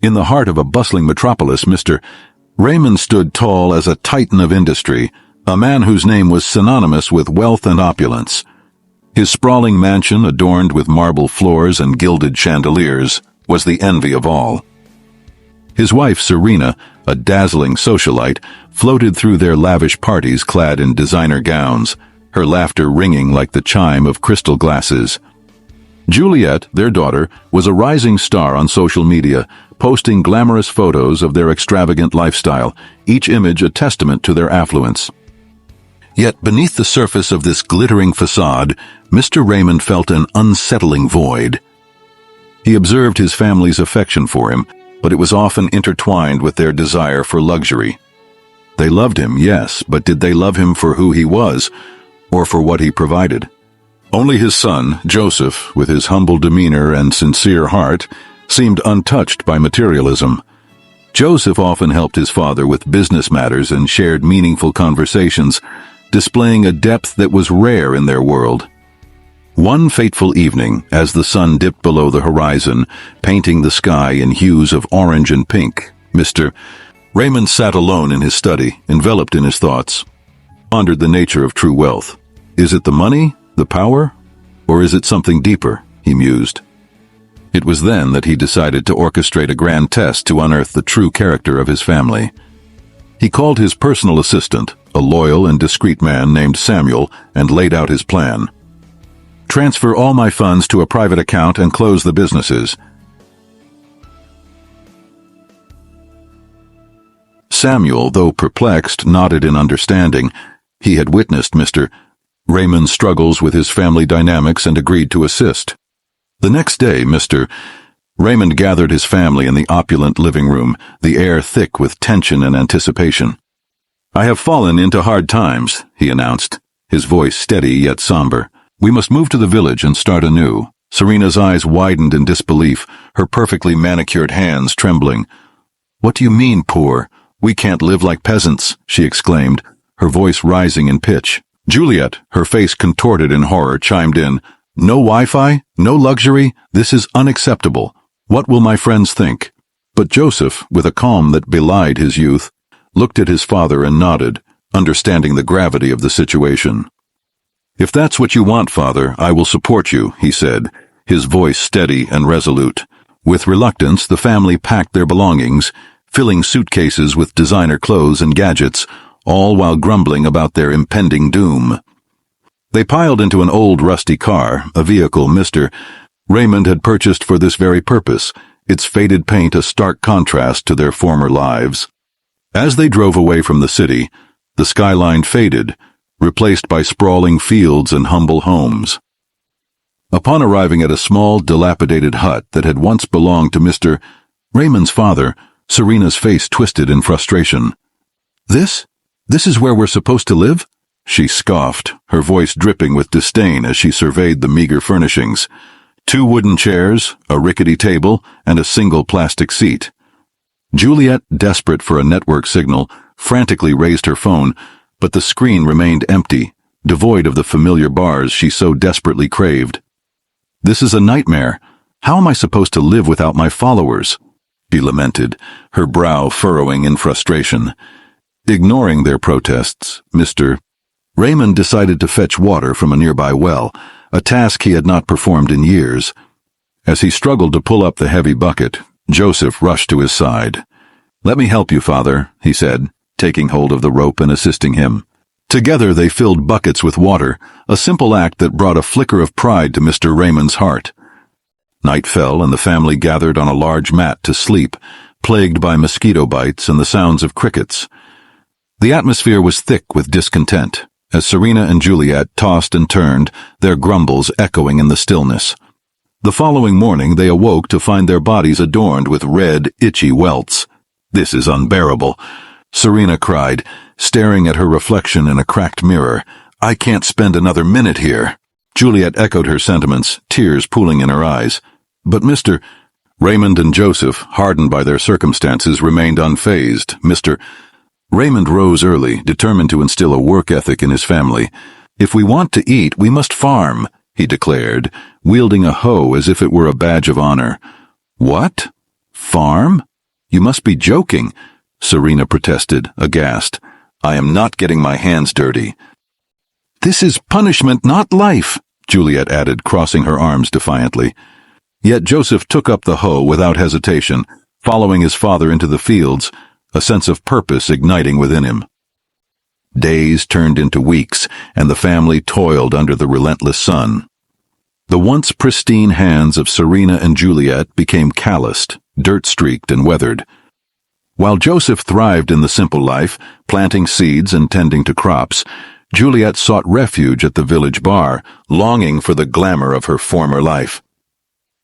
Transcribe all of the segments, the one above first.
In the heart of a bustling metropolis, Mr. Raymond stood tall as a titan of industry, a man whose name was synonymous with wealth and opulence. His sprawling mansion, adorned with marble floors and gilded chandeliers, was the envy of all. His wife, Serena, a dazzling socialite, floated through their lavish parties clad in designer gowns, her laughter ringing like the chime of crystal glasses. Juliet, their daughter, was a rising star on social media, posting glamorous photos of their extravagant lifestyle, each image a testament to their affluence. Yet beneath the surface of this glittering facade, Mr. Raymond felt an unsettling void. He observed his family's affection for him, but it was often intertwined with their desire for luxury. They loved him, yes, but did they love him for who he was, or for what he provided? Only his son, Joseph, with his humble demeanor and sincere heart, seemed untouched by materialism. Joseph often helped his father with business matters and shared meaningful conversations, displaying a depth that was rare in their world. One fateful evening, as the sun dipped below the horizon, painting the sky in hues of orange and pink, Mr. Raymond sat alone in his study, enveloped in his thoughts. Pondered the nature of true wealth. Is it the money, the power, or is it something deeper? He mused. It was then that he decided to orchestrate a grand test to unearth the true character of his family. He called his personal assistant, a loyal and discreet man named Samuel, and laid out his plan. Transfer all my funds to a private account and close the businesses. Samuel, though perplexed, nodded in understanding. He had witnessed Mr. Raymond's struggles with his family dynamics and agreed to assist. The next day, Mr. Raymond gathered his family in the opulent living room, the air thick with tension and anticipation. "I have fallen into hard times," he announced, his voice steady yet somber. "We must move to the village and start anew." Serena's eyes widened in disbelief, her perfectly manicured hands trembling. "What do you mean, poor? We can't live like peasants," she exclaimed, her voice rising in pitch. Juliet, her face contorted in horror, chimed in. "No Wi-Fi? No luxury? This is unacceptable. What will my friends think?" But Joseph, with a calm that belied his youth, looked at his father and nodded, understanding the gravity of the situation. "If that's what you want, Father, I will support you," he said, his voice steady and resolute. With reluctance, the family packed their belongings, filling suitcases with designer clothes and gadgets, all while grumbling about their impending doom. They piled into an old rusty car, a vehicle Mr. Raymond had purchased for this very purpose, its faded paint a stark contrast to their former lives. As they drove away from the city, the skyline faded, replaced by sprawling fields and humble homes. Upon arriving at a small, dilapidated hut that had once belonged to Mr. Raymond's father, Serena's face twisted in frustration. This is where we're supposed to live?" She scoffed, her voice dripping with disdain as she surveyed the meager furnishings. 2 wooden chairs, a rickety table, and a single plastic seat. Juliet, desperate for a network signal, frantically raised her phone, but the screen remained empty, devoid of the familiar bars she so desperately craved. "This is a nightmare. How am I supposed to live without my followers?" she lamented, her brow furrowing in frustration. Ignoring their protests, Mr. Raymond decided to fetch water from a nearby well, a task he had not performed in years. As he struggled to pull up the heavy bucket, Joseph rushed to his side. "Let me help you, Father," he said, taking hold of the rope and assisting him. Together they filled buckets with water, a simple act that brought a flicker of pride to Mr. Raymond's heart. Night fell and the family gathered on a large mat to sleep, plagued by mosquito bites and the sounds of crickets. The atmosphere was thick with discontent, as Serena and Juliet tossed and turned, their grumbles echoing in the stillness. The following morning they awoke to find their bodies adorned with red, itchy welts. "This is unbearable," Serena cried, staring at her reflection in a cracked mirror. "I can't spend another minute here." Juliet echoed her sentiments, tears pooling in her eyes. But Mr. Raymond and Joseph, hardened by their circumstances, remained unfazed. Mr. Raymond rose early, determined to instill a work ethic in his family. "If we want to eat, we must farm," he declared, wielding a hoe as if it were a badge of honor. "What? Farm?" You must be joking, Serena protested, aghast. I am not getting my hands dirty. This is punishment, not life, Juliet added, crossing her arms defiantly. Yet Joseph took up the hoe without hesitation, following his father into the fields, a sense of purpose igniting within him. Days turned into weeks, and the family toiled under the relentless sun. The once pristine hands of Serena and Juliet became calloused, dirt-streaked, and weathered. While Joseph thrived in the simple life, planting seeds and tending to crops, Juliet sought refuge at the village bar, longing for the glamour of her former life.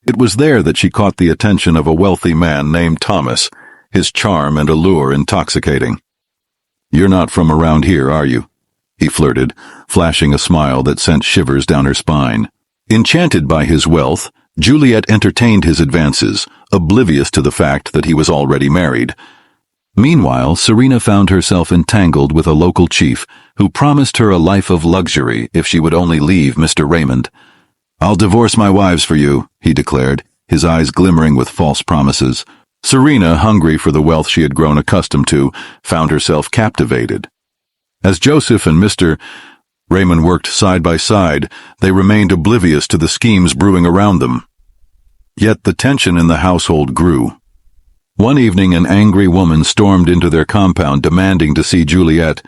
It was there that she caught the attention of a wealthy man named Thomas, his charm and allure intoxicating. "You're not from around here, are you?" he flirted, flashing a smile that sent shivers down her spine. Enchanted by his wealth, Juliet entertained his advances, oblivious to the fact that he was already married. Meanwhile, Serena found herself entangled with a local chief who promised her a life of luxury if she would only leave Mr. Raymond. "I'll divorce my wives for you," he declared, his eyes glimmering with false promises. Serena, hungry for the wealth she had grown accustomed to, found herself captivated. As Joseph and Mr. Raymond worked side by side, they remained oblivious to the schemes brewing around them. Yet the tension in the household grew. One evening, an angry woman stormed into their compound demanding to see Juliet.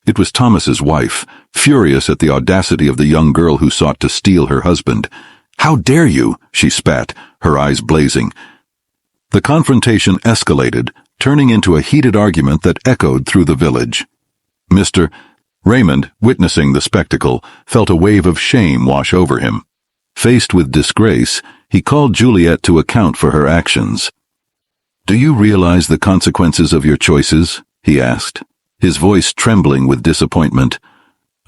It was Thomas's wife, furious at the audacity of the young girl who sought to steal her husband. "How dare you?" she spat, her eyes blazing. The confrontation escalated, turning into a heated argument that echoed through the village. Mr. Raymond, witnessing the spectacle, felt a wave of shame wash over him. Faced with disgrace, he called Juliet to account for her actions. "Do you realize the consequences of your choices?" he asked, his voice trembling with disappointment.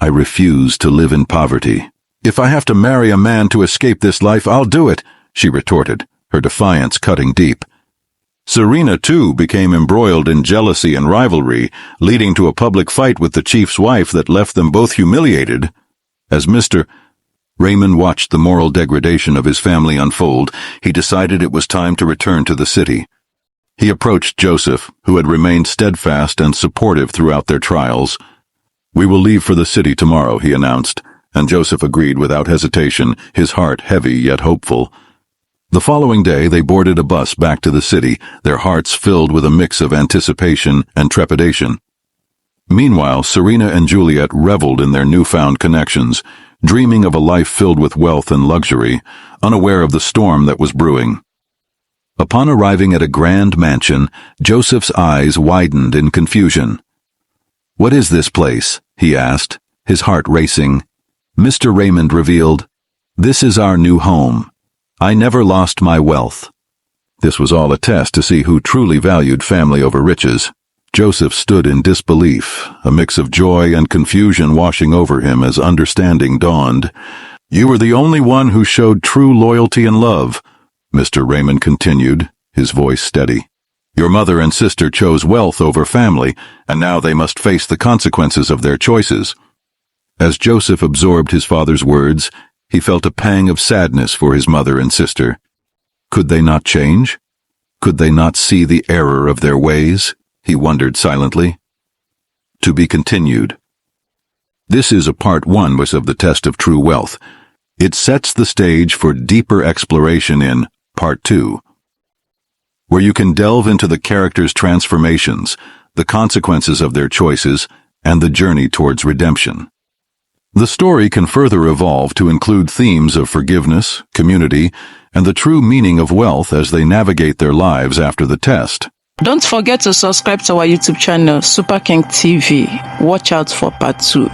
"I refuse to live in poverty. If I have to marry a man to escape this life, I'll do it," she retorted, her defiance cutting deep. Serena, too, became embroiled in jealousy and rivalry, leading to a public fight with the chief's wife that left them both humiliated. As Mr. Raymond watched the moral degradation of his family unfold, he decided it was time to return to the city. He approached Joseph, who had remained steadfast and supportive throughout their trials. "We will leave for the city tomorrow," he announced, and Joseph agreed without hesitation, his heart heavy yet hopeful. The following day they boarded a bus back to the city, their hearts filled with a mix of anticipation and trepidation. Meanwhile, Serena and Juliet reveled in their newfound connections, dreaming of a life filled with wealth and luxury, unaware of the storm that was brewing. Upon arriving at a grand mansion, Joseph's eyes widened in confusion. "What is this place?" he asked, his heart racing. Mr. Raymond revealed, "This is our new home. I never lost my wealth." This was all a test to see who truly valued family over riches. Joseph stood in disbelief, a mix of joy and confusion washing over him as understanding dawned. "You were the only one who showed true loyalty and love," Mr. Raymond continued, his voice steady. "Your mother and sister chose wealth over family, and now they must face the consequences of their choices." As Joseph absorbed his father's words, he felt a pang of sadness for his mother and sister. Could they not change? Could they not see the error of their ways? He wondered silently. To be continued. This is a part 1 of the test of true wealth. It sets the stage for deeper exploration in part 2, where you can delve into the characters' transformations, the consequences of their choices, and the journey towards redemption. The story can further evolve to include themes of forgiveness, community, and the true meaning of wealth as they navigate their lives after the test. Don't forget to subscribe to our YouTube channel, Super King TV. Watch out for part 2.